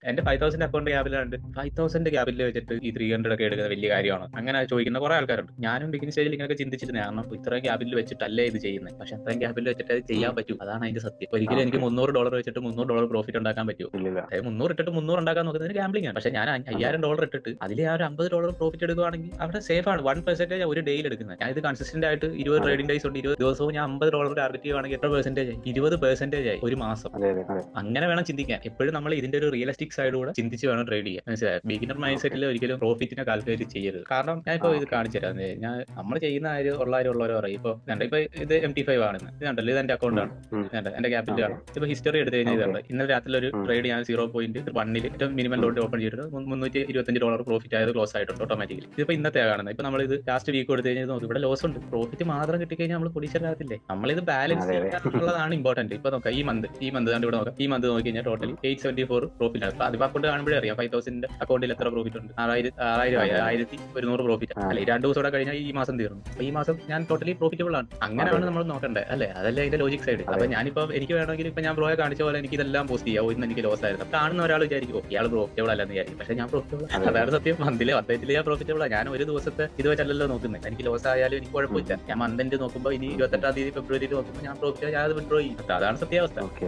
എന്റെ 5000 account ക്യാപിലുണ്ട്. 5000 capital വെച്ചിട്ട് ഈ 300 ഒക്കെ എടുക്കുന്നത് വലിയ കാര്യമാണ് അങ്ങനെ ചോദിക്കുന്ന കുറെ ആൾക്കാരുണ്ട്. ഞാനും ബിഗിനിങ് സ്റ്റേജിൽ ഇങ്ങനെയൊക്കെ ചിന്തിച്ചിരുന്നു. കാരണം ഇത്രയും ക്യാപിറ്റൽ വെച്ചിട്ടല്ലേ ഇത് ചെയ്യുന്നത്. പക്ഷെ അത്രയും ക്യാപിറ്റൽ വെച്ചിട്ട് അത് ചെയ്യാൻ പറ്റും. അതാണ് അതിന്റെ സത്യം. ഒരിക്കലും എനിക്ക് ഓക്കെ. $300 വെച്ചിട്ട് $300 പ്രോഫിറ്റ് ഉണ്ടാക്കാൻ പറ്റുമോ? ഇല്ലില്ല. അതായത് 300 ഇട്ടിട്ട് 300 ഉണ്ടാക്കാൻ നോക്കുന്നതിന് ഗാംബ്ലിംഗ് ആണ്. പക്ഷെ ഞാൻ അതെ. $5000 ഇട്ടിട്ട് അതിൽ ആ ഒരു $50 പ്രോഫിറ്റ് എടുക്കുകയാണെങ്കിൽ അവിടെ സേഫ് ആണ്. 1% ഒരു ഡേയിൽ എടുക്കുന്നത്. ഞാൻ ഇത് കൺസിസ്റ്റന്റ് ആയിട്ട് 20 അതെ. ട്രേഡിംഗ് ഡേയ്സ് ഉണ്ട്. 20 ദിവസവും ഞാൻ $50 ടാർഗറ്റ് ചെയ്യുവാണെങ്കിൽ എത്ര പെർസെന്റേജ് ആയി? 20% ആയി ഒരു മാസം. അതെ അതെ അതെ. അങ്ങനെ വേണം ചിന്തിക്കാൻ. എപ്പോഴും നമ്മൾ ഇതിന്റെ ഒരു റിയലിസ്റ്റിക് സൈഡൂടെ ചിന്തിച്ച് വേണം ട്രേഡ് ചെയ്യാൻ. മനസ്സിലായോ? Beginner mind okay. സെറ്റിൽ ഒരിക്കലും പ്രോഫിറ്റിനെ കാൽക്കുലേറ്റ് ചെയ്യരുത്. കാരണം ഞാൻ ഇപ്പോൾ ഇത് ഓക്കെ. കാണിച്ചു തരാം. ഞാൻ നമ്മൾ ചെയ്യുന്ന കാര്യം ഉള്ളവരോ പറയും. ഇപ്പൊ ഇത് MT5 ആണ്. ഇത് കണ്ടല്ലോ, ഇത് എന്റെ അക്കൗണ്ട് ആണ്. എന്റെ ക്യാപിറ്റൽ ആണ്. ഇപ്പൊ ഹിസ്റ്ററി എടുത്തു കഴിഞ്ഞാൽ ഇതുണ്ട്. ഇന്നലെ രാത്രി ഒരു ട്രേഡ് ഞാൻ 0.1 ഏറ്റവും മിനിമം ലോഡ് ഓപ്പൺ ചെയ്തിട്ട് $325 പ്രോഫിറ്റ് ആയത് ക്ലോസ് ആയിട്ടുണ്ട് ഓട്ടോമാറ്റിക്കലി. ഇതിപ്പോ ഇന്നത്തെ കാണുന്നത്. ഇപ്പൊ നമ്മൾ ഇത് ലാസ്റ്റ് വീക്ക് എടുത്തു കഴിഞ്ഞാൽ നോക്കും, ഇവിടെ ലോസ് ഉണ്ട്. പ്രോഫിറ്റ് മാത്രം കിട്ടിക്കഴിഞ്ഞാൽ നമ്മൾ പൊടിച്ചല്ലാത്തില്ലേ? നമ്മളിത് ബാലൻസ് അതെ അതെ. ചെയ്യുക ഇമ്പോർട്ടന്റ്. ഇപ്പൊ നോക്കാം, ഈ മന്ത് ഇവിടെ നോക്കാം. ഈ മന്ത് നോക്കി കഴിഞ്ഞാൽ ടോട്ടലി 874 പ്രോഫിറ്റ് ആണ്. അതിപ്പോ അക്കൗണ്ട് കാണുമ്പോഴേ അറിയാം 5000 അക്കൗണ്ടിൽ എത്ര പ്രോഫിറ്റ് ഉണ്ട്. 1100 പ്രോഫിറ്റ് അല്ലെ. 2 ദിവസം കൂടെ കഴിഞ്ഞാൽ ഈ മാസം തീർന്നു. അപ്പൊ ഈ മാസം ഞാൻ ടോട്ടലി പ്രോഫിറ്റബിൾ ആണ്. അങ്ങനെയാണ് നമ്മൾ നോക്കണ്ടേ അല്ലെ? അതല്ലേ അതിന്റെ ലോജിക് സൈഡ്. അപ്പൊ ഞാനിപ്പോ എനിക്ക് വേണമെങ്കിൽ ഇപ്പൊ ഞാൻ ബ്രോയെ കാണിച്ച പോലെ എനിക്ക് ഇതെല്ലാം പോസ്റ്റ് ചെയ്യാം. ഇന്ന് എനിക്ക് ലോസ് ആയിരുന്നു. കാണുന്ന ഒരാൾ വിചാരിക്കും ഇയാൾ പ്രോഫിറ്റബിൾ അല്ലെന്ന് വിചാരിക്കും. പക്ഷെ ഞാൻ പ്രോഫിറ്റബിൾ. അതാണ് സത്യം. മന്തിലെ വന്നതിൽ ഞാൻ പ്രോഫിറ്റബിൾ ആണ്. ഞാൻ ഒരു ദിവസത്തെ ഇത് വെച്ചല്ലോ നോക്കുന്നത്. എനിക്ക് ലോസ് ആയാലും എനിക്ക് കുഴപ്പമില്ല. ഞാൻ മന്തിന്റെ നോക്കുമ്പോൾ ഇനി 28 ഫെബ്രുവരിയിൽ നോക്കുമ്പോൾ ഞാൻ പ്രോഫിറ്റ് വിഡ്രോ ചെയ്യും. അതാണ് സത്യാവസ്ഥ. ഓക്കെ.